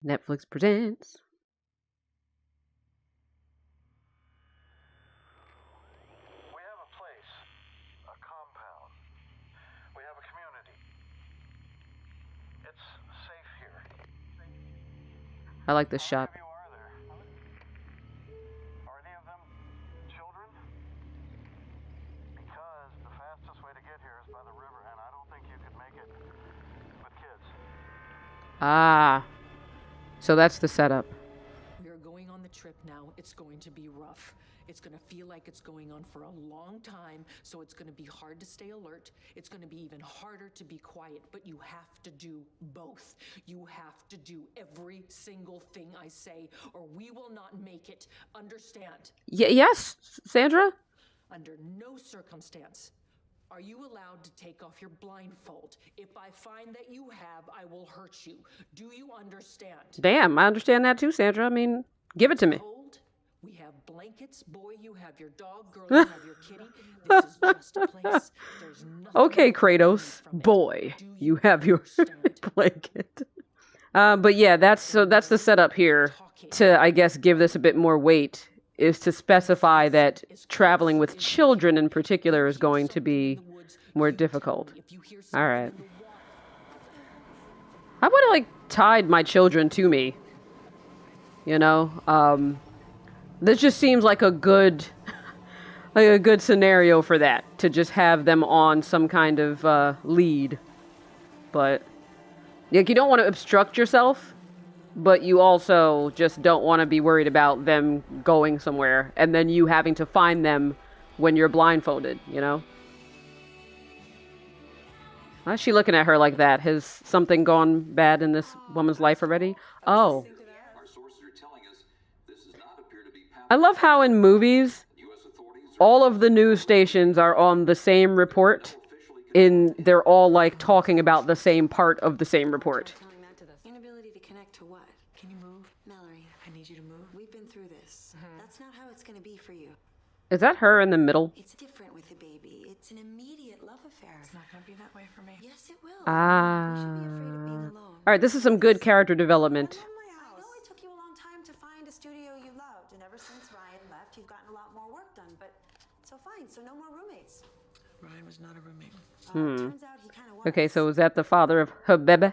Netflix presents. We have a place, a compound. We have a community. It's safe here. I like this shot. How many of you are there? Are any of them children? Because the fastest way to get here is by the river, and I don't think you could make it with kids. Ah. So that's the setup. We are going on the trip now. It's going to be rough. It's going to feel like it's going on for a long time, so it's going to be hard to stay alert. It's going to be even harder to be quiet, but you have to do both. You have to do every single thing I say, or we will not make it. Understand? Yes, Sandra? Under no circumstance are you allowed to take off your blindfold. If I find that you have, I will hurt you. Do you understand? Damn, I understand that too, Sandra. I mean, give it to me. Cold? We have blankets. Boy, you have your dog. Girl, you have your kitty. This is just a place. There's nothing Okay, Kratos. from it. Boy, Do you have your understand? blanket. But yeah, that's the setup here to, I guess, give this a bit more weight, is to specify that traveling with children in particular is going to be more difficult. All right. I would have, like, tied my children to me. You know? This just seems like a good scenario for that, to just have them on some kind of lead. But, like, you don't want to obstruct yourself, but you also just don't want to be worried about them going somewhere and then you having to find them when you're blindfolded, you know? Why is she looking at her like that? Has something gone bad in this woman's life already? Oh. I love how in movies, all of the news stations are on the same report. They're all, like, talking about the same part of the same report. Inability to connect to what? Can you move? Mallory, I need you to move. we've been through this. That's not how it's going to be for you. Is that her in the middle? It's different with the baby. It's an immediate love affair. It's not going to be that way for me. Yes, it will. Ah. You should be afraid of being alone. All right, this is some good character development. I know it took you a long time to find a studio you loved, and ever since Ryan left, you've gotten a lot more work done, but so fine, so no more roommates. Ryan was not a roommate. Turns out he kind of was. Okay, so is that the father of her baby?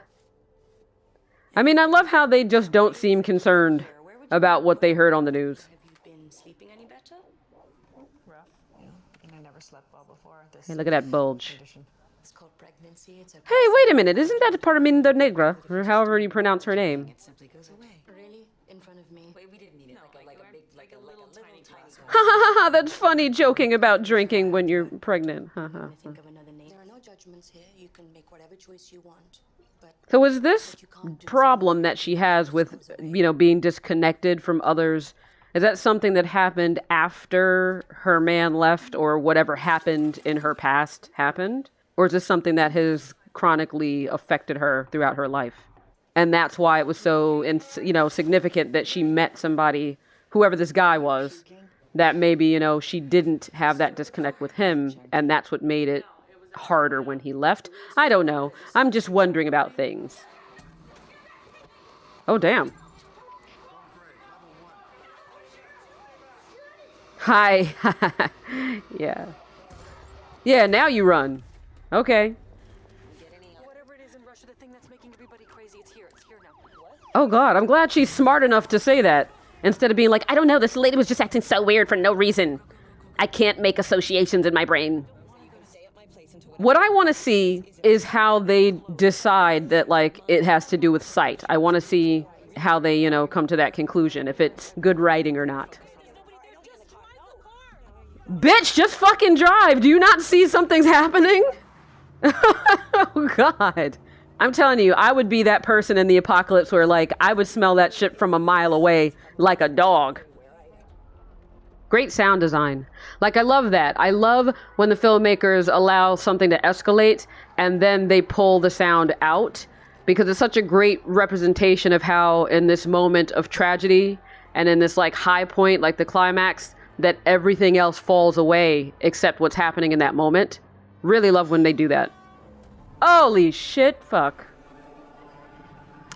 I mean, I love how they just don't seem concerned about what they heard on the news. Have you been sleeping any better? Rough, you know, and I never slept well before. This Hey, look at that bulge. condition. It's called pregnancy. It's a Hey, wait a minute. Isn't that Parminda Negra? Or however you pronounce her name. It simply goes away. Really? In front of me? Wait, we didn't need it. Like a little tiny glass. Ha ha ha! That's funny joking about drinking when you're pregnant. Ha ha. Think of another name. There are no judgments here. You can make whatever choice you want. But So is this problem that she has with, you know, being disconnected from others, is that something that happened after her man left or whatever happened in her past happened? Or is this something that has chronically affected her throughout her life? And that's why it was so, you know, significant that she met somebody, whoever this guy was, that maybe, you know, she didn't have that disconnect with him, and that's what made it harder when he left. I don't know. I'm just wondering about things. Oh, damn. Hi. Yeah. Yeah, now you run. Okay. Whatever it is in Russia, the thing that's making everybody crazy, it's here. It's here now. What? Oh, God. I'm glad she's smart enough to say that. Instead of being like, I don't know, this lady was just acting so weird for no reason. I can't make associations in my brain. What I want to see is how they decide that, like, it has to do with sight. I want to see how they, you know, come to that conclusion, if it's good writing or not. Bitch, just fucking drive. Do you not see something's happening? Oh, God. I'm telling you, I would be that person in the apocalypse where, like, I would smell that shit from a mile away like a dog. Great sound design. Like, I love that. I love when the filmmakers allow something to escalate and then they pull the sound out, because it's such a great representation of how in this moment of tragedy and in this, like, high point, like the climax, that everything else falls away except what's happening in that moment. Really love when they do that. Holy shit, fuck.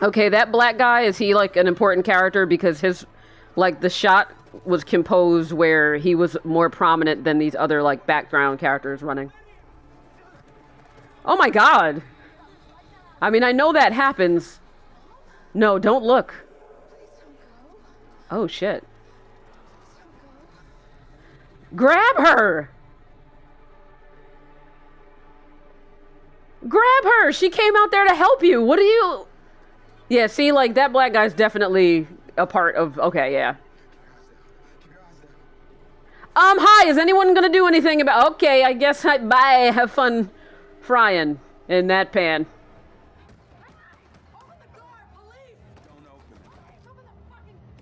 Okay, that black guy, is he like an important character? Because his, like, the shot was composed where he was more prominent than these other, like, background characters running. Oh my god! I mean, I know that happens. No, don't look. Oh shit. Grab her! Grab her! She came out there to help you! What are you... Yeah, see, like, that black guy's definitely a part of... Okay, yeah. Hi, is anyone gonna do anything about... Okay, I guess bye, have fun frying in that pan.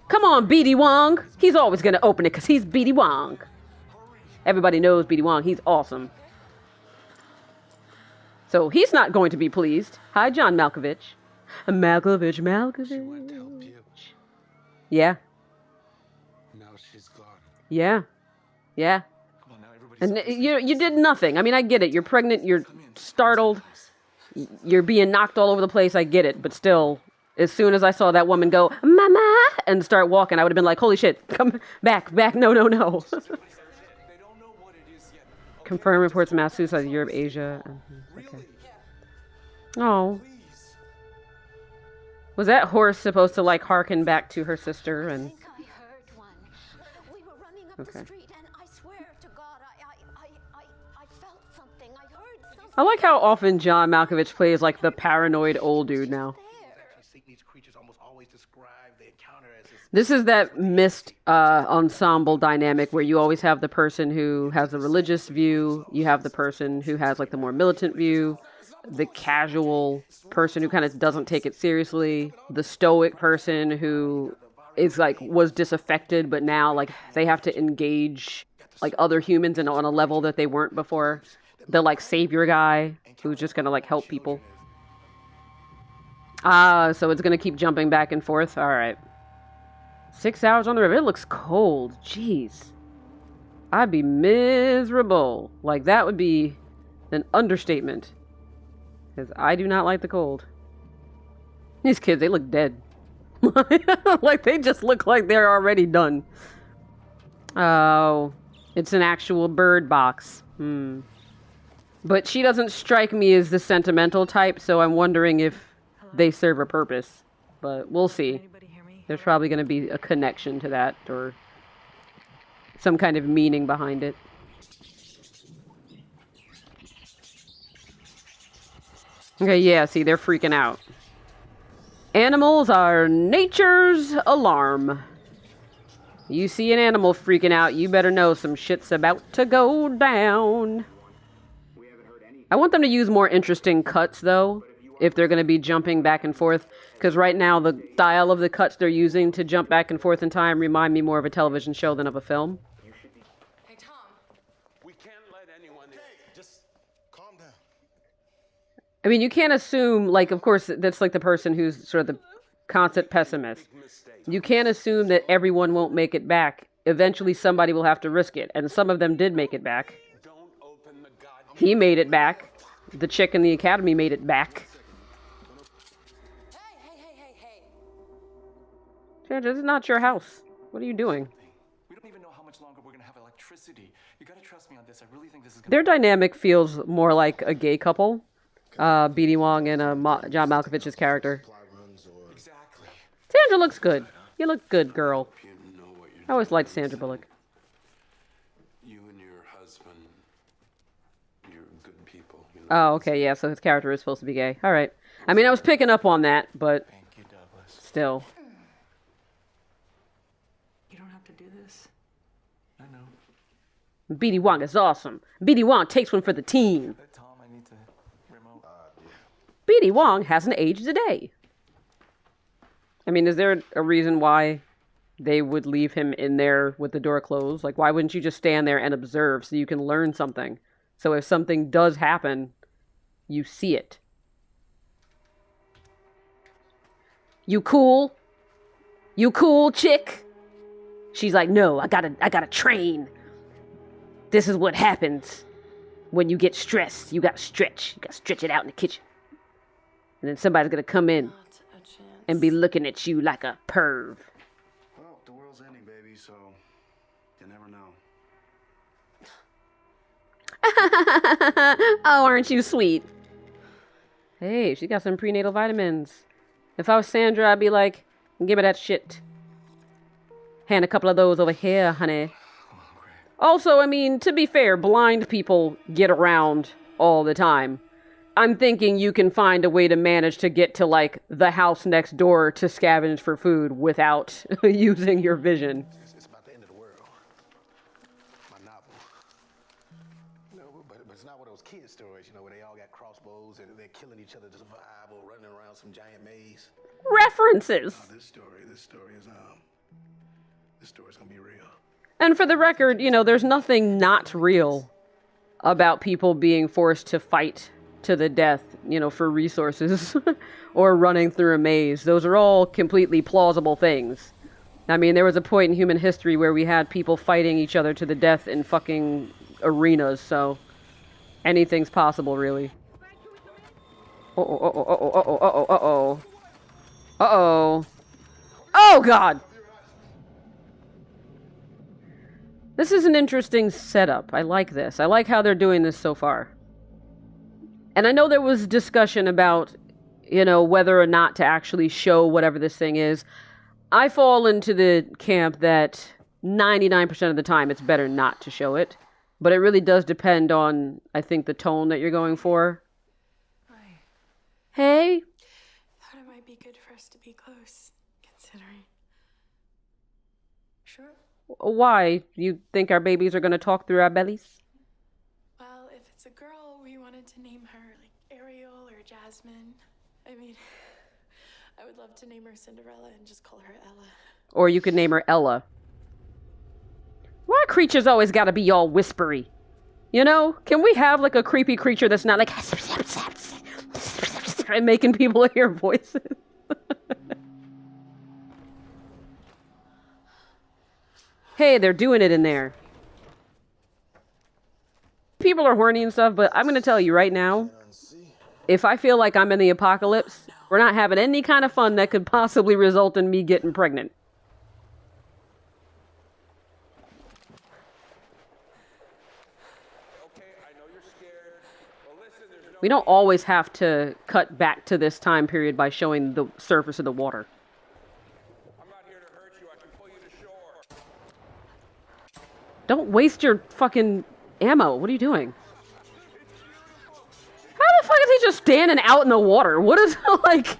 Come on, BD Wong! He's always gonna open it, because he's BD Wong. Everybody knows BD Wong, he's awesome. So, he's not going to be pleased. Hi, John Malkovich. Malkovich. She went to help you. Yeah. Now she's gone. Yeah. Yeah. Come on now, everybody's And you did nothing. I mean, I get it. You're pregnant, you're startled, you're being knocked all over the place, I get it. But still, as soon as I saw that woman go, Mama, and start walking, I would have been like, holy shit, come back, no. They don't know what it is yet. Confirm reports of mass suicide in Europe, Asia. Okay. Oh. Was that horse supposed to, like, harken back to her sister? And I think I heard one. We were running up Okay. the street, and I swear to God, I felt something. I heard something. I like how often John Malkovich plays, like, the paranoid old dude now. These creatures almost always describe the encounter as this. This is that missed ensemble dynamic where you always have the person who has a religious view, you have the person who has, like, the more militant view, the casual person who kind of doesn't take it seriously, the stoic person who is, like, was disaffected, but now, like, they have to engage, like, other humans and on a level that they weren't before. The, like, savior guy who's just gonna, like, help people. So it's gonna keep jumping back and forth. All right. 6 hours on the river. It looks cold. Jeez. I'd be miserable. Like, that would be an understatement. Because I do not like the cold. These kids, they look dead. Like, they just look like they're already done. Oh. It's an actual bird box. But she doesn't strike me as the sentimental type, so I'm wondering if they serve a purpose. But we'll see. Anybody hear me? There's probably going to be a connection to that, or some kind of meaning behind it. Okay, yeah, see, they're freaking out. Animals are nature's alarm. You see an animal freaking out, you better know some shit's about to go down. I want them to use more interesting cuts, though, if they're going to be jumping back and forth. Because right now, the style of the cuts they're using to jump back and forth in time remind me more of a television show than of a film. Hey, Tom. We can't let anyone in. Just calm down. I mean, you can't assume, like, of course, that's like the person who's sort of the constant pessimist. You can't assume that everyone won't make it back. Eventually, somebody will have to risk it. And some of them did make it back. Don't open the goddamn. He made it back. The chick in the academy made it back. Hey. Sandra, this is not your house. What are you doing? We don't even know how much longer we're gonna have electricity. You gotta trust me on this. I really think this is gonna. Their dynamic feels more like a gay couple. B.D. Wong and John Malkovich's character. Exactly. Sandra looks good. You look good, girl. You know what you're I always liked Sandra Bullock. You and your husband, you're good people. You know? Oh, okay, yeah, so his character is supposed to be gay. All right. I mean, I was picking up on that, but Thank you, Douglas. still. You don't have to do this. I know. B.D. Wong is awesome. B.D. Wong takes one for the team. Tom, I need to remote. B.D. Wong hasn't aged a day. I mean, is there a reason why they would leave him in there with the door closed? Like, why wouldn't you just stand there and observe so you can learn something? So if something does happen, you see it. You cool? You cool, chick? She's like, no, I gotta train. This is what happens when you get stressed. You gotta stretch. You gotta stretch it out in the kitchen. And then somebody's gonna come in. Not a chance. and be looking at you like a perv. Well, the world's ending, baby, so you never know. Oh, aren't you sweet? Hey, she got some prenatal vitamins. If I was Sandra, I'd be like, give me that shit. Hand a couple of those over here, honey. Also, I mean, to be fair, blind people get around all the time. I'm thinking you can find a way to manage to get to, like, the house next door to scavenge for food without using your vision. It's about the end of the world. My novel. You know, but it's not one of those kid stories, you know, where they all got crossbows and they're killing each other to survive or running around some giant maze. References! Oh, this story's gonna be real. And for the record, you know, there's nothing not real about people being forced to fight to the death, you know, for resources or running through a maze. Those are all completely plausible things. I mean, there was a point in human history where we had people fighting each other to the death in fucking arenas, so anything's possible, really. Uh-oh, uh-oh, uh-oh, uh-oh, uh-oh, uh-oh. Uh-oh. Oh, God! This is an interesting setup. I like this. I like how they're doing this so far. And I know there was discussion about, you know, whether or not to actually show whatever this thing is. I fall into the camp that 99% of the time it's better not to show it. But it really does depend on, I think, the tone that you're going for. Hi. Hey? Thought it might be good for us to be close, considering. Sure. Why? You think our babies are going to talk through our bellies? Well, if it's a girl, we wanted to name her, like, Ariel or Jasmine. I mean, I would love to name her Cinderella and just call her Ella. Or you could name her Ella. Why creatures always gotta be all whispery? You know? Can we have, like, a creepy creature that's not like... and making people hear voices? Hey, they're doing it in there. People are horny and stuff, but I'm gonna tell you right now, if I feel like I'm in the apocalypse, we're not having any kind of fun that could possibly result in me getting pregnant. We don't always have to cut back to this time period by showing the surface of the water. I'm not here to hurt you. I can pull you to shore. Don't waste your fucking ammo. What are you doing? How the fuck is he just standing out in the water? What is like...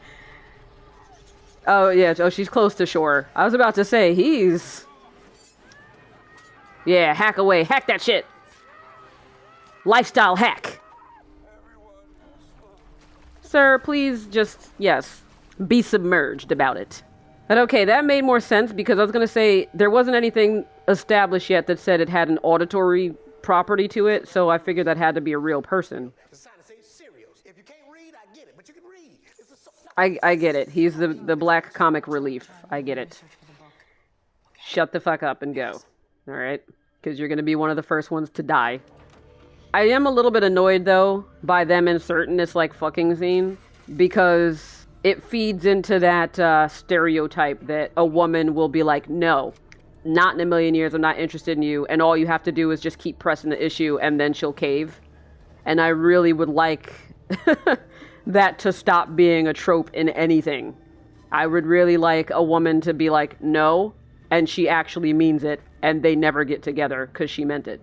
Oh, yeah. Oh, she's close to shore. I was about to say, he's... Yeah, hack away. Hack that shit. Lifestyle hack. Sir, please just, yes, be submerged about it. But okay, that made more sense because I was going to say there wasn't anything established yet that said it had an auditory property to it, so I figured that had to be a real person. I get it. He's the black comic relief. I get it. Shut the fuck up and go. Alright? Because you're going to be one of the first ones to die. I am a little bit annoyed, though, by them inserting this, like, fucking scene. Because it feeds into that stereotype that a woman will be like, no, not in a million years, I'm not interested in you. And all you have to do is just keep pressing the issue, and then she'll cave. And I really would like that to stop being a trope in anything. I would really like a woman to be like, no, and she actually means it. And they never get together because she meant it.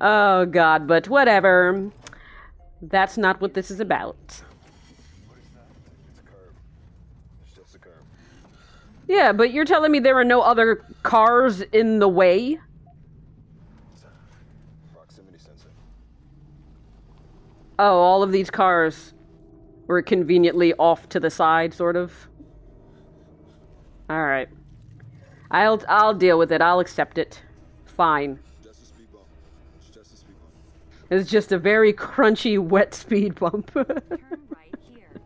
Oh, God, but whatever. That's not what this is about. It's just a curb. Yeah, but you're telling me there are no other cars in the way? Proximity sensor. Oh, all of these cars were conveniently off to the side, sort of? Alright. I'll deal with it. I'll accept it. Fine. Just a speed bump. It's just a speed bump. It's just a very crunchy, wet speed bump. Turn right here.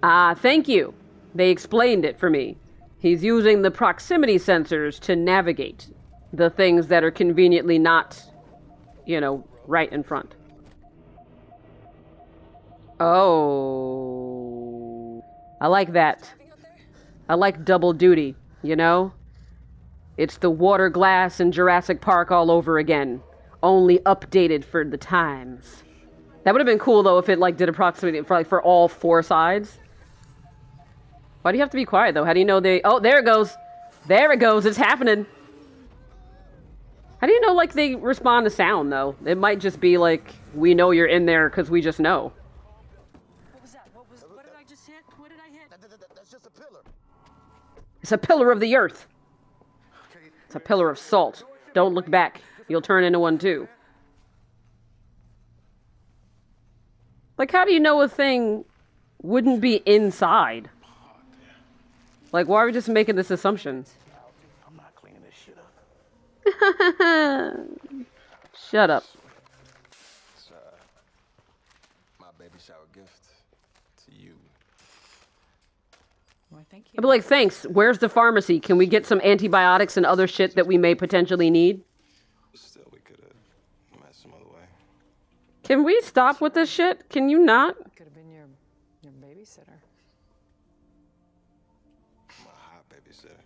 Ah, thank you. They explained it for me. He's using the proximity sensors to navigate the things that are conveniently not, you know, right in front. Oh. I like that. I like double duty, you know? It's the water glass in Jurassic Park all over again. Only updated for the times. That would have been cool, though, if it, like, did approximately for all 4 sides. Why do you have to be quiet, though? How do you know they... Oh, there it goes. There it goes. It's happening. How do you know, like, they respond to sound, though? It might just be, like, we know you're in there because we just know. What was that? What did I just hit? What did I hit? That's just a pillar. It's a pillar of the earth. It's a pillar of salt. Don't look back. You'll turn into one, too. Like, how do you know a thing wouldn't be inside? Like, why are we just making this assumption? I'm not cleaning this shit up. Shut up. It's my baby shower gift to you. Why, thank you. I'd be like, thanks. Where's the pharmacy? Can we get some antibiotics and other shit that we may potentially need? Still, we could have met some other way. Can we stop with this shit? Can you not? Could have been your babysitter. I'm a hot babysitter.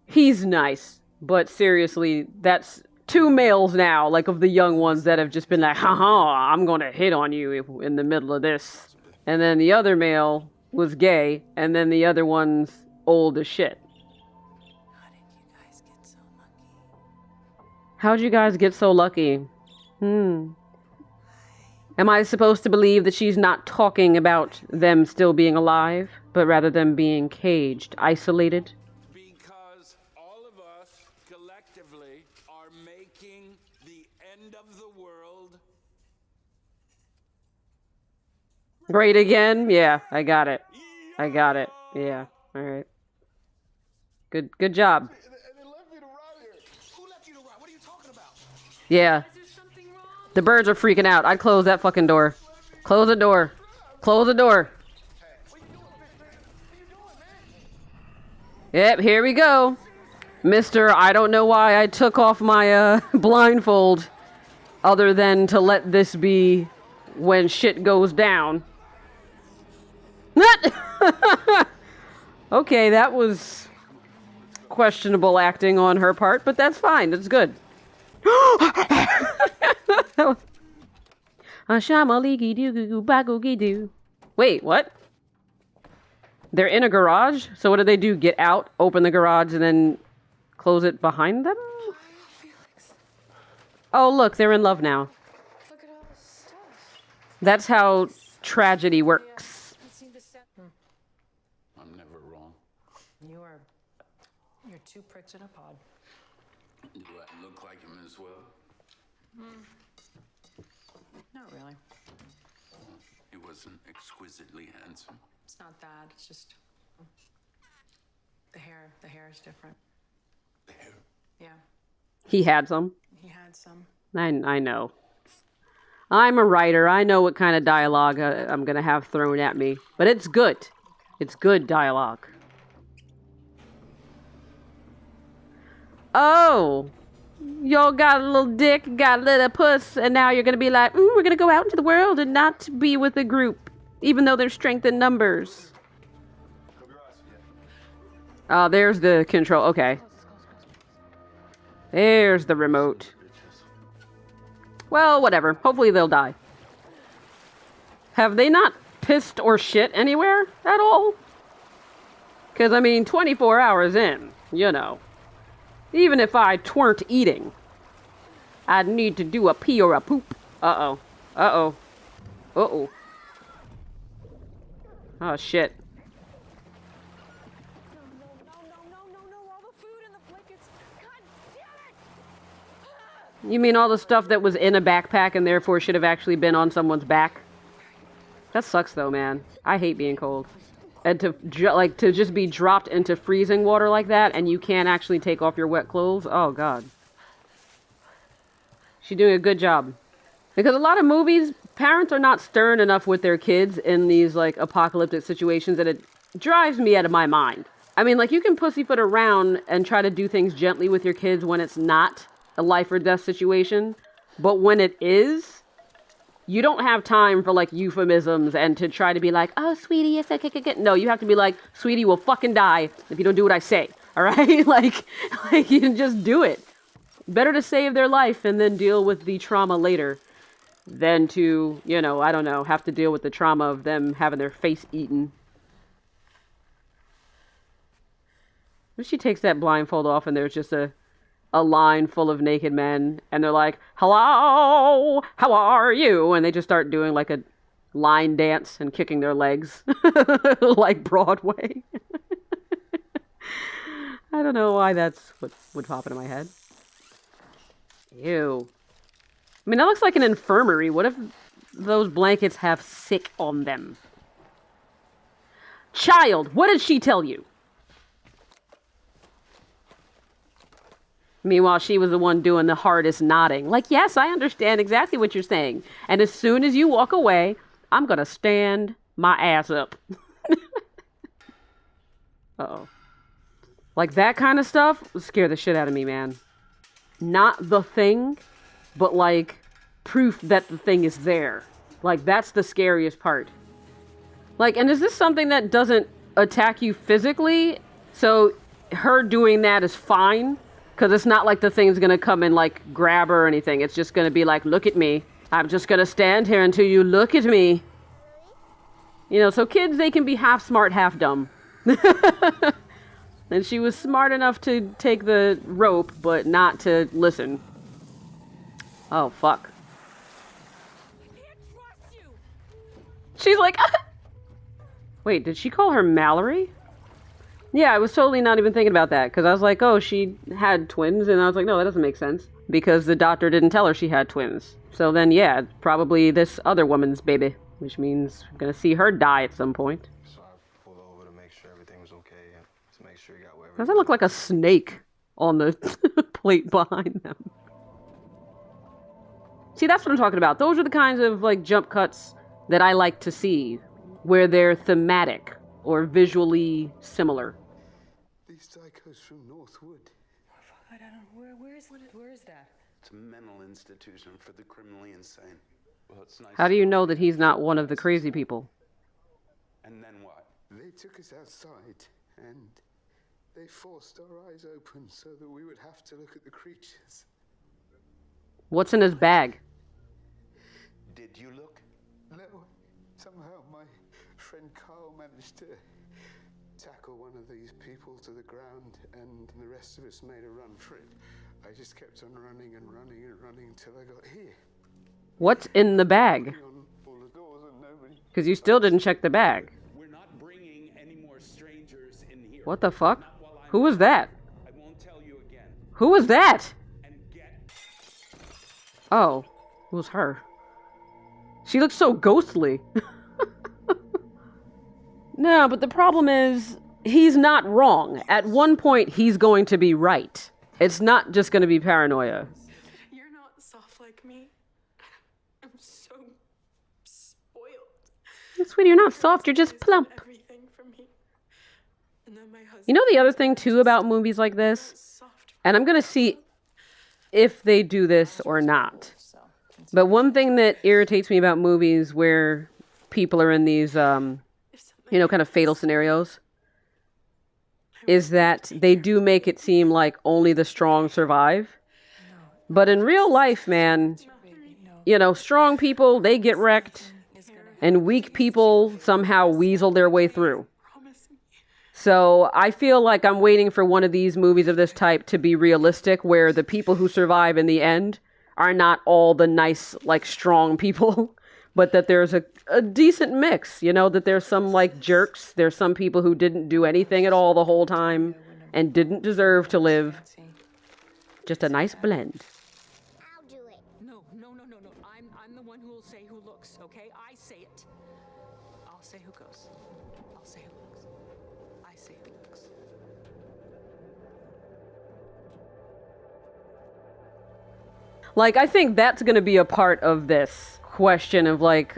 He's nice. But seriously, that's 2 males now, like of the young ones that have just been like, haha, I'm gonna hit on you in the middle of this. And then the other male was gay, and then the other one's old as shit. How'd you guys get so lucky? Am I supposed to believe that she's not talking about them still being alive, but rather them being caged, isolated? Because all of us collectively are making the end of the world. Great again? Yeah, I got it. I got it. Yeah, alright. Good job. And they left me to ride here. Who left you to ride? What are you talking about? Yeah. The birds are freaking out. I'd close that fucking door. Close the door. Close the door. Yep, here we go. Mister, I don't know why I took off my blindfold other than to let this be when shit goes down. Okay, that was questionable acting on her part, but that's fine. That's good. Wait, what? They're in a garage? So what do they do? Get out, open the garage, and then close it behind them? Oh, look, they're in love now. Look at all this stuff. That's how tragedy works. I'm never wrong. You're 2 pricks in a pod. Do I look like him as well? Not really. He wasn't exquisitely handsome. It's not that. It's just the hair. The hair is different. The hair. Yeah, He had some. he had some. I know. I'm a writer. I know what kind of dialogue I'm going to have thrown at me. But it's good. It's good dialogue. Oh. Y'all got a little dick, got a little puss, and now you're going to be like, we're going to go out into the world and not be with a group, even though there's strength in numbers. Oh, there's the control. Okay. There's the remote. Well, whatever. Hopefully they'll die. Have they not pissed or shit anywhere at all? Because, I mean, 24 hours in, you know. Even if I tweren't eating, I'd need to do a pee or a poop. Uh-oh. Uh-oh. Uh-oh. Oh, shit. No, all the food and the blankets. God damn it! You mean all the stuff that was in a backpack and therefore should have actually been on someone's back? That sucks, though, man. I hate being cold. And to just be dropped into freezing water like that and you can't actually take off your wet clothes. Oh, God. She's doing a good job. Because a lot of movies, parents are not stern enough with their kids in these, like, apocalyptic situations, and it drives me out of my mind. I mean, like, you can pussyfoot around and try to do things gently with your kids when it's not a life or death situation. But when it is, you don't have time for like euphemisms and to try to be like, oh, sweetie, yes, okay. No, you have to be like, sweetie will fucking die if you don't do what I say. All right? like you can just do it. Better to save their life and then deal with the trauma later than to, you know, I don't know, have to deal with the trauma of them having their face eaten. When she takes that blindfold off and there's just a line full of naked men and they're like, hello, how are you? And they just start doing like a line dance and kicking their legs like Broadway. I don't know why that's what would pop into my head. Ew. I mean, that looks like an infirmary. What if those blankets have sick on them? Child, what did she tell you? Meanwhile, she was the one doing the hardest nodding. Like, yes, I understand exactly what you're saying. And as soon as you walk away, I'm going to stand my ass up. Uh-oh. Like, that kind of stuff would scare the shit out of me, man. Not the thing, but, like, proof that the thing is there. Like, that's the scariest part. Like, and is this something that doesn't attack you physically? So, her doing that is fine? Because it's not like the thing's going to come and, like, grab her or anything. It's just going to be like, look at me. I'm just going to stand here until you look at me. You know, so kids, they can be half smart, half dumb. And she was smart enough to take the rope, but not to listen. Oh, fuck. I can't trust you. She's like, ah! Wait, did she call her Mallory? Yeah, I was totally not even thinking about that, because I was like, oh, she had twins, and I was like, no, that doesn't make sense, because the doctor didn't tell her she had twins. So then, yeah, probably this other woman's baby, which means I'm going to see her die at some point. So I pulled over to make sure everything was okay and to make sure you got whatever. Does that look like a snake on the plate behind them? See, that's what I'm talking about. Those are the kinds of, like, jump cuts that I like to see, where they're thematic or visually similar. These psychos from Northwood. I don't know. Where is that? It's a mental institution for the criminally insane. Well, it's nice. How do you know that he's not one of the crazy people? And then what? They took us outside and they forced our eyes open so that we would have to look at the creatures. What's in his bag? Did you look? No. Somehow my friend Carl managed to tackle one of these people to the ground and the rest of us made a run for it. I just kept on running and running and running until I got here. What's in the bag? On all the doors and nobody. Because you still didn't check the bag. We're not bringing any more strangers in here. What the fuck? Who was that? I won't tell you again. Who was that? And get Oh, it was her. She looks so ghostly. No, but the problem is, he's not wrong. At one point, he's going to be right. It's not just going to be paranoia. You're not soft like me. I'm so spoiled. Sweetie, you're not soft, you're just plump. Everything for me. And then my husband. You know the other thing, too, about movies like this? Soft. And I'm going to see if they do this or not. But one thing that irritates me about movies where people are in these, you know, kind of fatal scenarios is that they do make it seem like only the strong survive. But in real life, man, you know, strong people, they get wrecked, and weak people somehow weasel their way through. So I feel like I'm waiting for one of these movies of this type to be realistic, where the people who survive in the end are not all the nice, like, strong people, but that there's a decent mix, you know, that there's some, like, jerks, there's some people who didn't do anything at all the whole time and didn't deserve to live. Just a nice blend. I'll do it. No. I'm the one who will say who looks, okay? I say it. I'll say who goes. I'll say who looks. I say who looks. Like, I think that's going to be a part of this question of, like,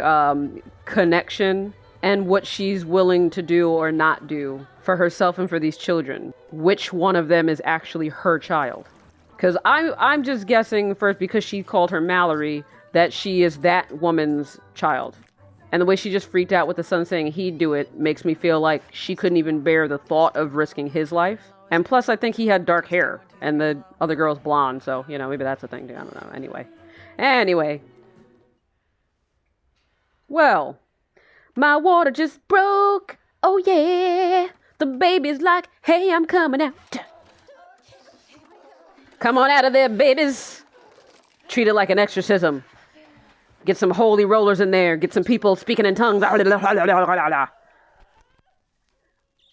connection and what she's willing to do or not do for herself and for these children. Which one of them is actually her child? Because I'm just guessing first, because she called her Mallory, that she is that woman's child. And the way she just freaked out with the son saying he'd do it makes me feel like she couldn't even bear the thought of risking his life. And plus, I think he had dark hair, and the other girl's blonde, so, you know, maybe that's a thing too. I don't know. Anyway. Well, my water just broke. Oh, yeah. The baby's like, hey, I'm coming out. Come on out of there, babies. Treat it like an exorcism. Get some holy rollers in there. Get some people speaking in tongues.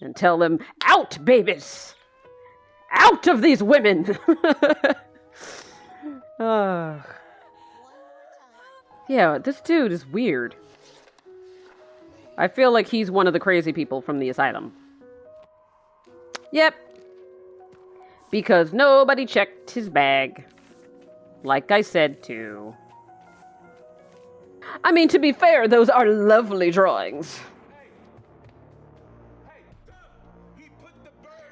And tell them, out, babies. Out of these women. Yeah, this dude is weird. I feel like he's one of the crazy people from the asylum. Yep. Because nobody checked his bag. Like I said to. I mean, to be fair, those are lovely drawings.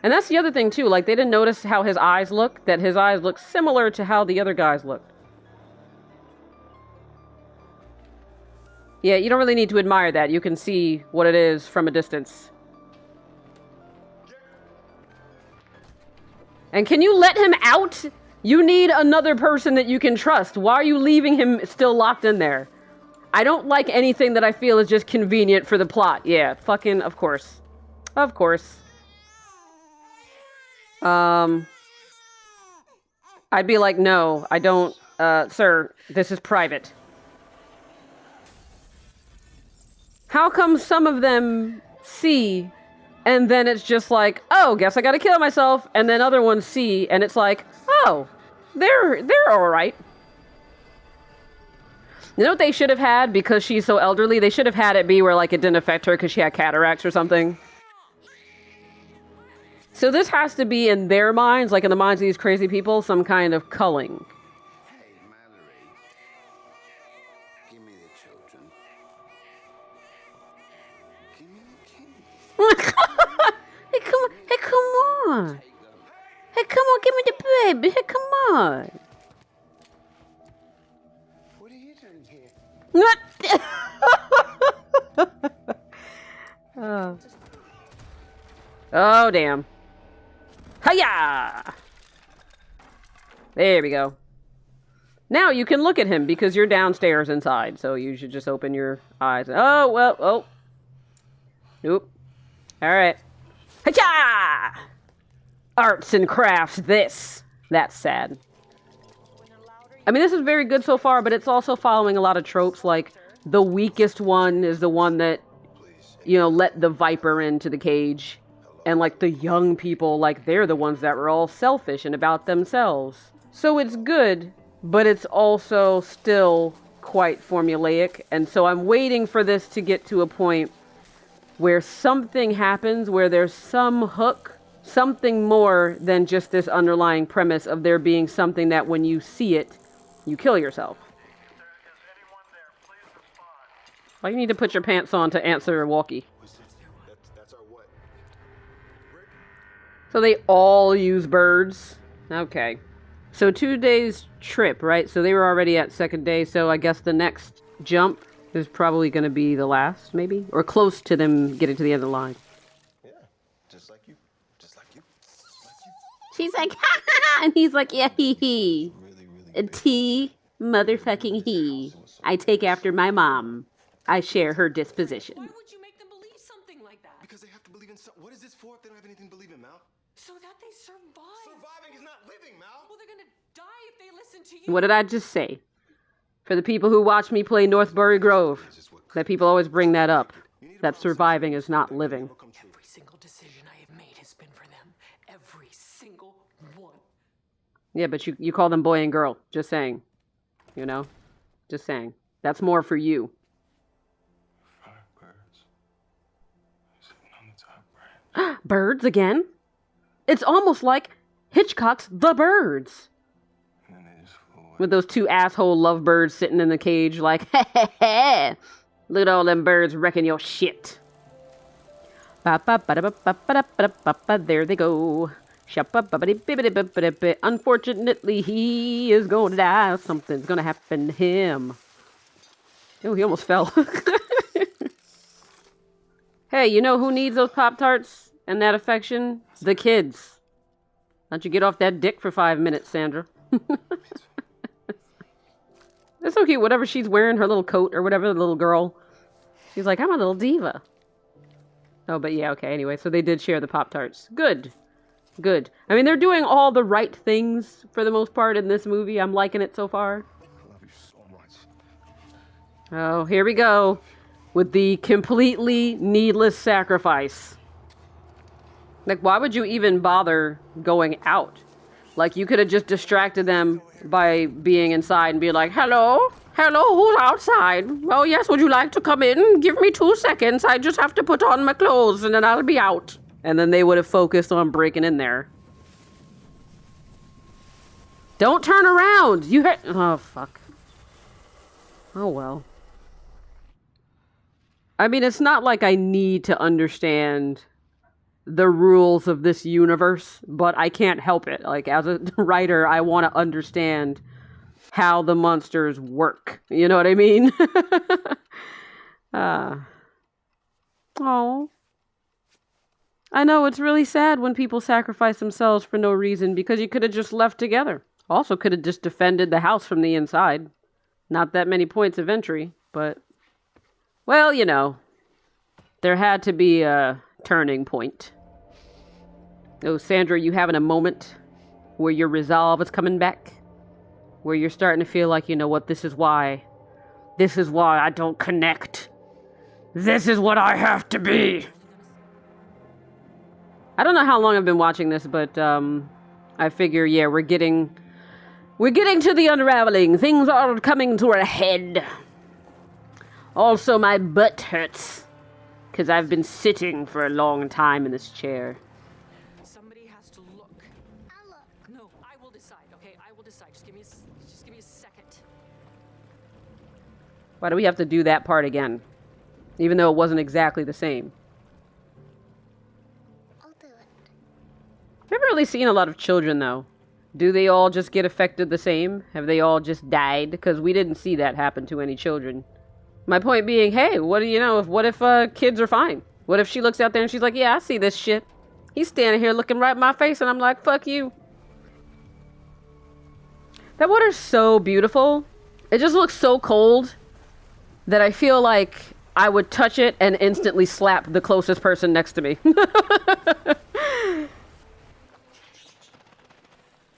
And that's the other thing, too. Like, they didn't notice how his eyes look. That his eyes look similar to how the other guys looked. Yeah, you don't really need to admire that. You can see what it is from a distance. And can you let him out? You need another person that you can trust. Why are you leaving him still locked in there? I don't like anything that I feel is just convenient for the plot. Yeah, fucking, of course. Of course. I'd be like, no, I don't, sir, this is private. How come some of them see, and then it's just like, oh, guess I gotta kill myself, and then other ones see, and it's like, oh, they're alright. You know what they should have had, because she's so elderly? They should have had it be where, like, it didn't affect her because she had cataracts or something. So this has to be in their minds, like in the minds of these crazy people, some kind of culling. Hey, Mallory. Give me the children. Give me the king. Hey, come on. Hey, come on, give me the baby. Hey, come on. What are you doing here? What? Oh. Oh, damn. Hiya! There we go. Now you can look at him because you're downstairs inside, so you should just open your eyes. Oh, well, oh. Nope. Alright. Hiya! Arts and crafts, this. That's sad. I mean, this is very good so far, but it's also following a lot of tropes, like the weakest one is the one that, you know, let the viper into the cage. And, like, the young people, like, they're the ones that were all selfish and about themselves. So it's good, but it's also still quite formulaic. And so I'm waiting for this to get to a point where something happens, where there's some hook, something more than just this underlying premise of there being something that when you see it, you kill yourself. Why you need to put your pants on to answer a walkie? So they all use birds. Okay. So 2 days trip, right? So they were already at second day, so I guess the next jump is probably going to be the last, maybe? Or close to them getting to the end of the line. Yeah, just like you. Just like you. She's like, ha ha ha! And he's like, yeah, hee hee. T motherfucking he. I take after my mom. I share her disposition. Why would you make them believe something like that? Because they have to believe in something. What is this for if they don't have anything to believe in, Mal? So that they survive. Surviving is not living, Mal. Well, they're gonna die if they listen to you. What did I just say? For the people who watch me play Northbury Grove, that people always bring that up. That surviving is not living. Every single decision I have made has been for them. Every single one. Yeah, but you call them boy and girl. Just saying. You know? Just saying. That's more for you. 5 birds sitting on the top branch. Birds again? It's almost like Hitchcock's The Birds. And then they just flew away. With those 2 asshole lovebirds sitting in the cage like, hey, hey, hey. Look at all them birds wrecking your shit. There they go. Unfortunately, he is going to die. Something's going to happen to him. Oh, he almost fell. Hey, you know who needs those Pop-Tarts and that affection? The kids. Why don't you get off that dick for 5 minutes, Sandra? That's so cute. Whatever she's wearing, her little coat or whatever, the little girl. She's like, I'm a little diva. Oh, but yeah, okay. Anyway, so they did share the Pop-Tarts. Good. Good. I mean, they're doing all the right things for the most part in this movie. I'm liking it so far. I love you so much. Oh, here we go. With the completely needless sacrifice. Like, why would you even bother going out? Like, you could have just distracted them by being inside and be like, hello? Hello, who's outside? Oh, yes, would you like to come in? Give me 2 seconds. I just have to put on my clothes and then I'll be out. And then they would have focused on breaking in there. Don't turn around! You hit... Oh, fuck. Oh, well. I mean, it's not like I need to understand the rules of this universe, but I can't help it. Like, as a writer, I want to understand how the monsters work. You know what I mean? Oh. I know, it's really sad when people sacrifice themselves for no reason, because you could have just left together. Also could have just defended the house from the inside. Not that many points of entry, but... Well, you know. There had to be a turning point. Oh, Sandra, you having a moment where your resolve is coming back? Where you're starting to feel like, you know what, this is why. This is why I don't connect. This is what I have to be. I don't know how long I've been watching this, but I figure, yeah, we're getting to the unraveling. Things are coming to a head. Also, my butt hurts, because I've been sitting for a long time in this chair. Somebody has to look. I'll look. No, I will decide, okay? I will decide. Just give me a second. Why do we have to do that part again? Even though it wasn't exactly the same. I'll do it. I've never really seen a lot of children, though. Do they all just get affected the same? Have they all just died? Because we didn't see that happen to any children. My point being, hey, what do you know? What if kids are fine? What if she looks out there and she's like, yeah, I see this shit. He's standing here looking right in my face and I'm like, fuck you. That water's so beautiful. It just looks so cold that I feel like I would touch it and instantly slap the closest person next to me.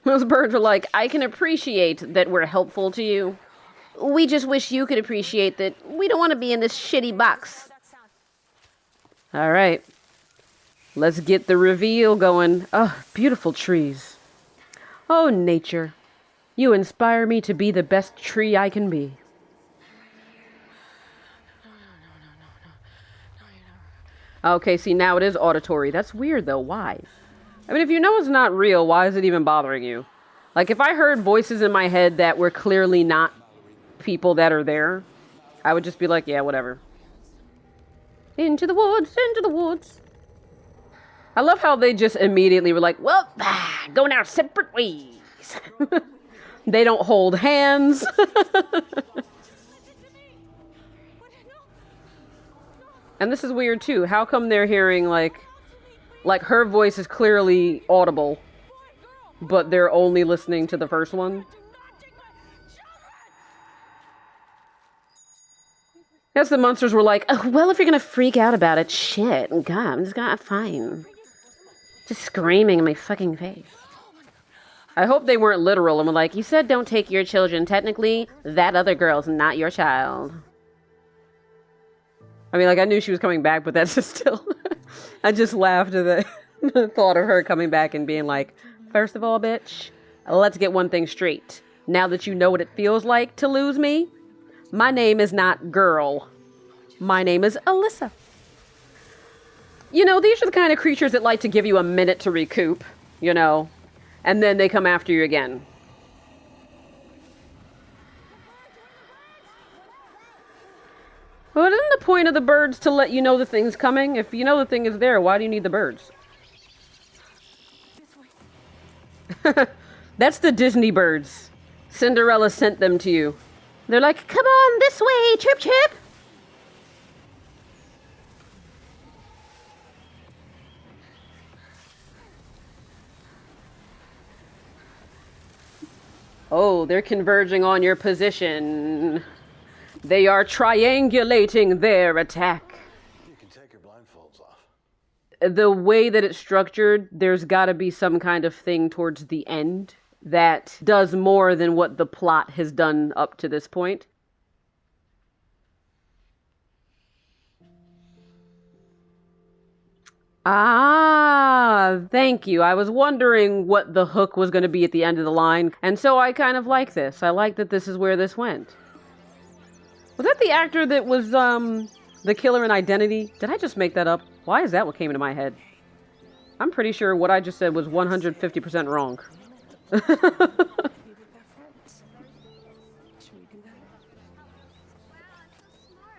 Those birds are like, I can appreciate that we're helpful to you. We just wish you could appreciate that we don't want to be in this shitty box. All right. Let's get the reveal going. Oh, beautiful trees. Oh, nature. You inspire me to be the best tree I can be. Okay, see, now it is auditory. That's weird, though. Why? I mean, if you know it's not real, why is it even bothering you? Like, if I heard voices in my head that were clearly not people that are there, I would just be like, yeah, whatever. Into the woods, into the woods. I love how they just immediately were like, well, going our separate ways. They don't hold hands. And this is weird too. How come they're hearing like her voice is clearly audible, but they're only listening to the first one? Yes, the monsters were like, oh, well, if you're gonna freak out about it, shit, God, I'm just gonna, fine. Just screaming in my fucking face. I hope they weren't literal and were like, you said don't take your children. Technically, that other girl's not your child. I mean, like, I knew she was coming back, but that's just still... I just laughed at the thought of her coming back and being like, first of all, bitch, let's get one thing straight. Now that you know what it feels like to lose me, my name is not Girl. My name is Alyssa. You know, these are the kind of creatures that like to give you a minute to recoup, you know, and then they come after you again. But isn't the point of the birds to let you know the thing's coming? If you know the thing is there, why do you need the birds? That's the Disney birds. Cinderella sent them to you. They're like, come on this way, Chip Chip. Oh, they're converging on your position. They are triangulating their attack. You can take your blindfolds off. The way that it's structured, there's got to be some kind of thing towards the end that does more than what the plot has done up to this point. Ah, thank you. I was wondering what the hook was going to be at the end of the line, and so I kind of like this. I like that this is where this went. Was that the actor that was, the killer in Identity? Did I just make that up? Why is that what came into my head? I'm pretty sure what I just said was 150% wrong.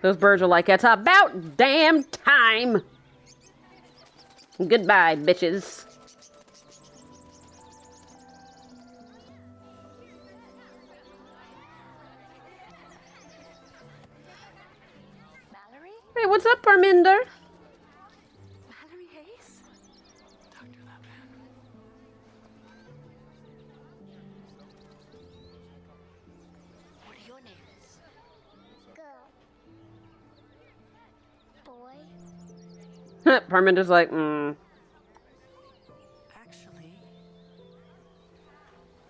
Those birds are like, it's about damn time! Goodbye, bitches. Mallory? Hey, what's up, Parminder? Mallory Hayes? Dr. Lapin. What are your names? Girl. Boy. Parminder's like, Actually,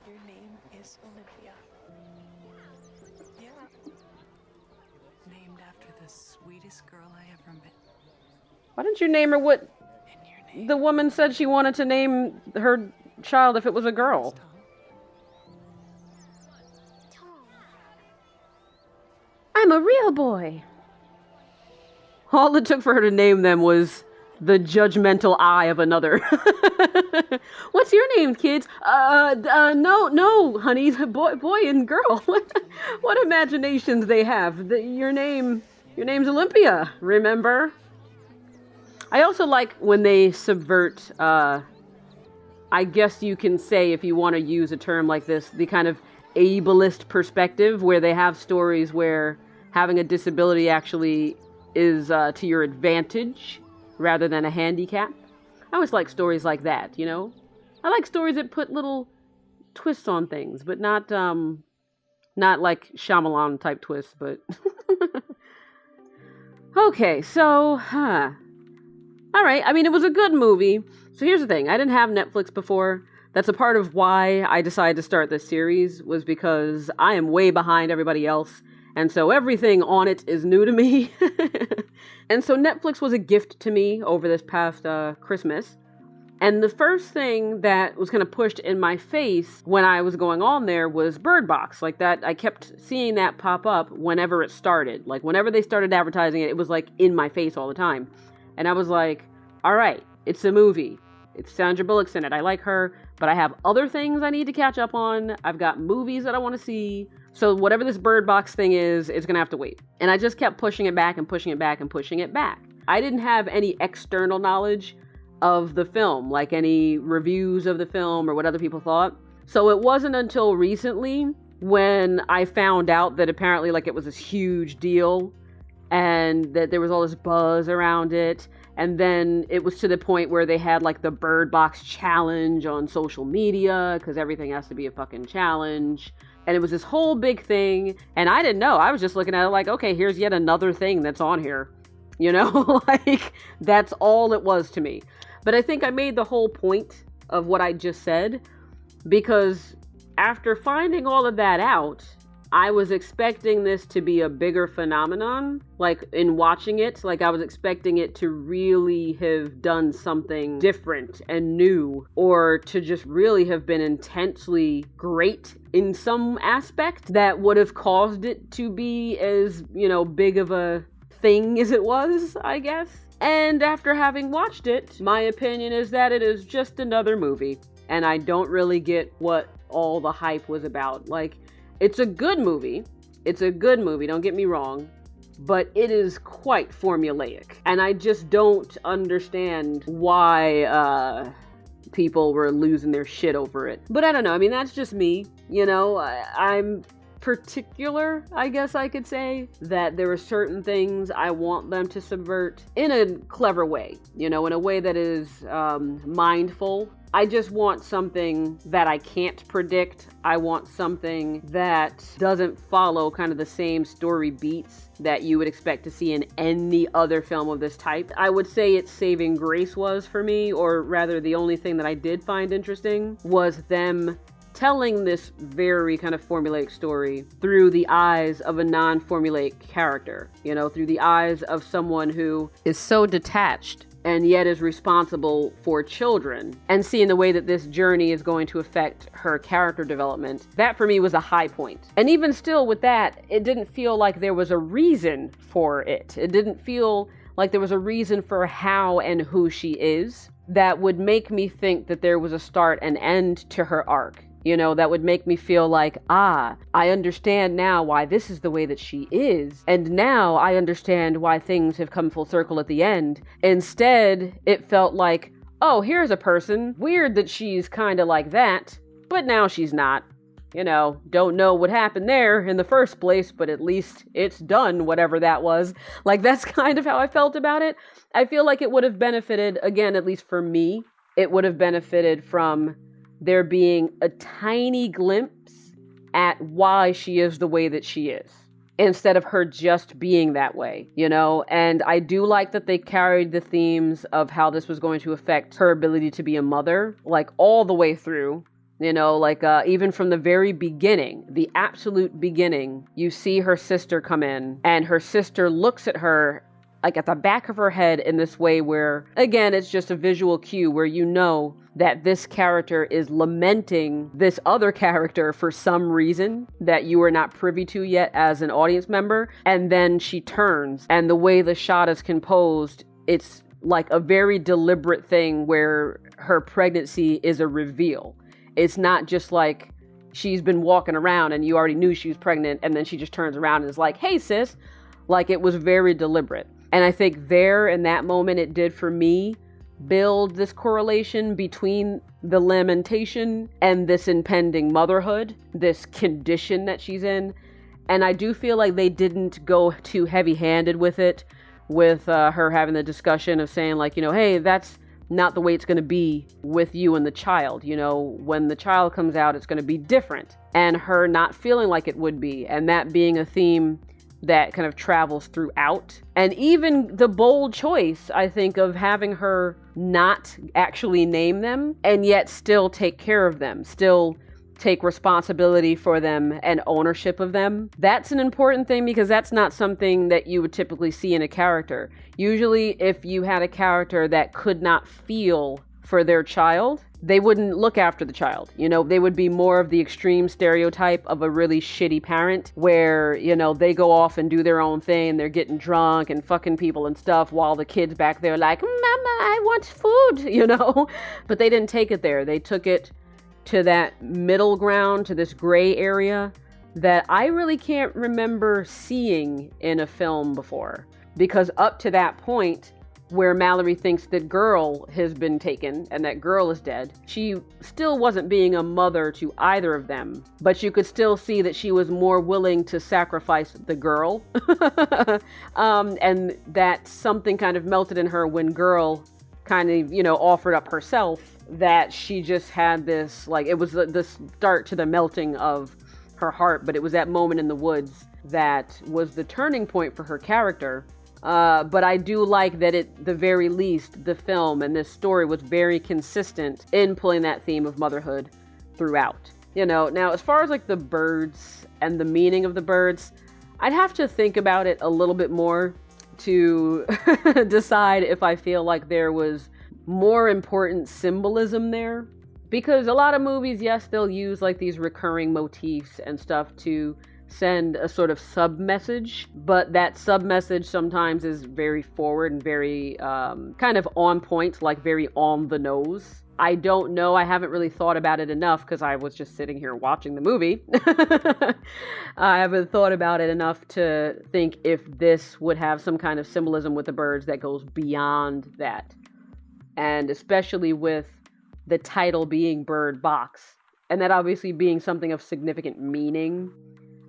your name is Olympia. Yeah. Named after the sweetest girl I ever met. Why didn't you name her what And your name the woman said she wanted to name her child if it was a girl? Tom. Tom. I'm a real boy. All it took for her to name them was the judgmental eye of another. What's your name, kids? No, honey, boy and girl. What imaginations they have. Your name's Olympia, remember? I also like when they subvert, I guess you can say, if you want to use a term like this, the kind of ableist perspective where they have stories where having a disability actually is to your advantage rather than a handicap. I always like stories like that, you know? I like stories that put little twists on things, but not like Shyamalan type twists, but... Okay, so, Alright, I mean, it was a good movie. So here's the thing, I didn't have Netflix before. That's a part of why I decided to start this series, was because I am way behind everybody else. And so everything on it is new to me. And so Netflix was a gift to me over this past Christmas. And the first thing that was kind of pushed in my face when I was going on there was Bird Box. Like that, I kept seeing that pop up whenever it started. Like whenever they started advertising it, it was like in my face all the time. And I was like, all right, it's a movie. It's Sandra Bullock's in it. I like her, but I have other things I need to catch up on. I've got movies that I want to see. So whatever this Bird Box thing is, it's going to have to wait. And I just kept pushing it back and pushing it back and pushing it back. I didn't have any external knowledge of the film, like any reviews of the film or what other people thought. So it wasn't until recently when I found out that apparently like it was this huge deal and that there was all this buzz around it. And then it was to the point where they had like the Bird Box challenge on social media because everything has to be a fucking challenge. And it was this whole big thing. And I didn't know. I was just looking at it like, okay, here's yet another thing that's on here. You know, like that's all it was to me. But I think I made the whole point of what I just said because after finding all of that out, I was expecting this to be a bigger phenomenon. Like in watching it, like I was expecting it to really have done something different and new, or to just really have been intensely great in some aspect that would have caused it to be as, you know, big of a thing as it was, I guess. And after having watched it, my opinion is that it is just another movie. And I don't really get what all the hype was about. Like, it's a good movie. It's a good movie, don't get me wrong. But it is quite formulaic. And I just don't understand why people were losing their shit over it. But I don't know. I mean, that's just me. You know, I'm particular, I guess I could say, that there are certain things I want them to subvert in a clever way, you know, in a way that is mindful. I just want something that I can't predict. I want something that doesn't follow kind of the same story beats that you would expect to see in any other film of this type. I would say its saving grace was for me, or rather the only thing that I did find interesting was them telling this very kind of formulaic story through the eyes of a non-formulaic character, you know, through the eyes of someone who is so detached and yet is responsible for children, and seeing the way that this journey is going to affect her character development. That for me was a high point. And even still with that, it didn't feel like there was a reason for it. It didn't feel like there was a reason for how and who she is that would make me think that there was a start and end to her arc. You know, that would make me feel like, I understand now why this is the way that she is. And now I understand why things have come full circle at the end. Instead, it felt like, oh, here's a person. Weird that she's kind of like that, but now she's not. You know, don't know what happened there in the first place, but at least it's done, whatever that was. Like, that's kind of how I felt about it. I feel like it would have benefited, again, at least for me, it would have benefited from there being a tiny glimpse at why she is the way that she is, instead of her just being that way, you know? And I do like that they carried the themes of how this was going to affect her ability to be a mother, like all the way through, you know, like even from the very beginning, the absolute beginning, you see her sister come in and her sister looks at her like at the back of her head in this way where, again, it's just a visual cue where you know that this character is lamenting this other character for some reason that you are not privy to yet as an audience member. And then she turns, and the way the shot is composed, it's like a very deliberate thing where her pregnancy is a reveal. It's not just like she's been walking around and you already knew she was pregnant and then she just turns around and is like, hey sis. Like, it was very deliberate. And I think there in that moment it did for me build this correlation between the lamentation and this impending motherhood, this condition that she's in. And I do feel like they didn't go too heavy-handed with it, with her having the discussion of saying like, you know, hey, that's not the way it's going to be with you and the child. You know, when the child comes out, it's going to be different. And her not feeling like it would be, and that being a theme that kind of travels throughout. And even the bold choice, I think, of having her not actually name them and yet still take care of them, still take responsibility for them and ownership of them. That's an important thing because that's not something that you would typically see in a character. Usually, if you had a character that could not feel for their child, they wouldn't look after the child. You know, they would be more of the extreme stereotype of a really shitty parent where, you know, they go off and do their own thing. They're getting drunk and fucking people and stuff while the kids back there like, Mama, I want food, you know? But they didn't take it there. They took it to that middle ground, to this gray area that I really can't remember seeing in a film before. Because up to that point, where Mallory thinks that girl has been taken and that girl is dead, she still wasn't being a mother to either of them, but you could still see that she was more willing to sacrifice the girl. And that something kind of melted in her when girl kind of, you know, offered up herself, that she just had this, like, it was the start to the melting of her heart, but it was that moment in the woods that was the turning point for her character. But I do like that at the very least, the film and this story was very consistent in pulling that theme of motherhood throughout. You know, now as far as like the birds and the meaning of the birds, I'd have to think about it a little bit more to decide if I feel like there was more important symbolism there. Because a lot of movies, yes, they'll use like these recurring motifs and stuff to send a sort of sub-message, but that sub-message sometimes is very forward and very kind of on point, like very on the nose. I don't know. I haven't really thought about it enough because I was just sitting here watching the movie. I haven't thought about it enough to think if this would have some kind of symbolism with the birds that goes beyond that. And especially with the title being Bird Box, and that obviously being something of significant meaning.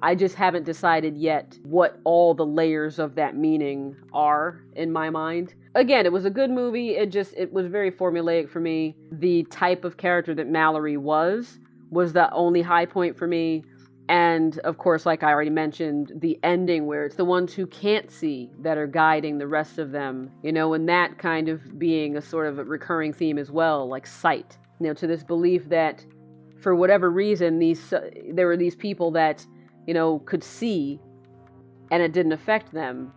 I just haven't decided yet what all the layers of that meaning are in my mind. Again, it was a good movie. It was very formulaic for me. The type of character that Mallory was the only high point for me. And of course, like I already mentioned, the ending where it's the ones who can't see that are guiding the rest of them, and that kind of being a sort of a recurring theme as well, like sight, to this belief that for whatever reason, there were these people that, could see and it didn't affect them.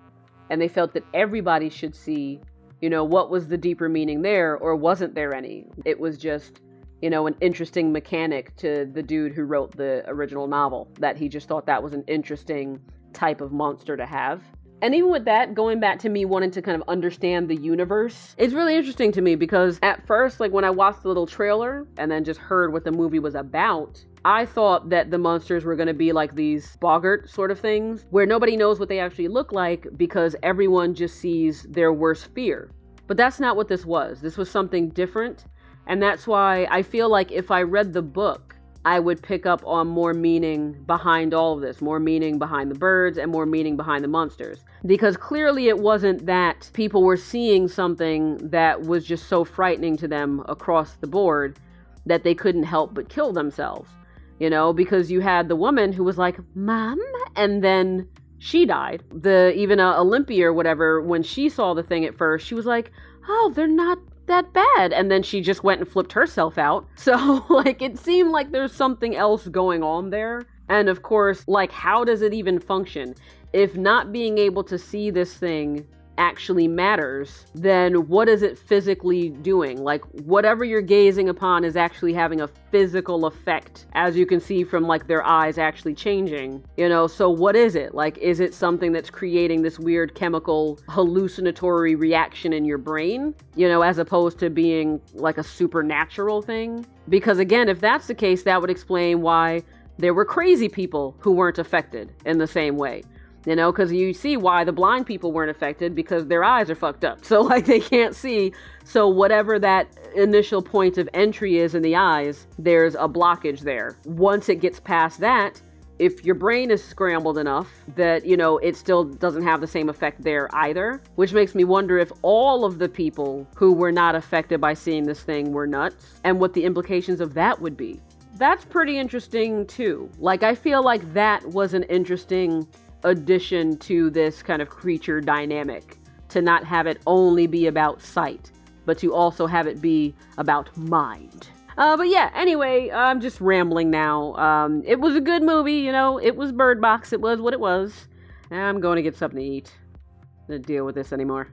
And they felt that everybody should see, what was the deeper meaning there, or wasn't there any? It was just, an interesting mechanic to the dude who wrote the original novel, that he just thought that was an interesting type of monster to have. And even with that, going back to me wanting to kind of understand the universe, it's really interesting to me because at first, like when I watched the little trailer and then just heard what the movie was about, I thought that the monsters were going to be like these boggart sort of things where nobody knows what they actually look like because everyone just sees their worst fear. But that's not what this was. This was something different. And that's why I feel like if I read the book, I would pick up on more meaning behind all of this, more meaning behind the birds and more meaning behind the monsters. Because clearly it wasn't that people were seeing something that was just so frightening to them across the board that they couldn't help but kill themselves. Because you had the woman who was like, Mom, and then she died. Even Olympia or whatever, when she saw the thing at first, she was like, oh, they're not that bad. And then she just went and flipped herself out. So it seemed like there's something else going on there. And of course, how does it even function? If not being able to see this thing actually matters, then what is it physically doing? Whatever you're gazing upon is actually having a physical effect, as you can see from their eyes actually changing, so what is it? Is it something that's creating this weird chemical hallucinatory reaction in your brain, as opposed to being a supernatural thing? Because again, if that's the case, that would explain why there were crazy people who weren't affected in the same way. Because you see why the blind people weren't affected, because their eyes are fucked up. So they can't see. So whatever that initial point of entry is in the eyes, there's a blockage there. Once it gets past that, if your brain is scrambled enough that, it still doesn't have the same effect there either, which makes me wonder if all of the people who were not affected by seeing this thing were nuts and what the implications of that would be. That's pretty interesting too. I feel like that was an interesting addition to this kind of creature dynamic, to not have it only be about sight, but to also have it be about mind. But yeah, anyway, I'm just rambling now. It was a good movie, it was Bird Box, it was what it was. I'm going to get something to eat. I don't deal with this anymore.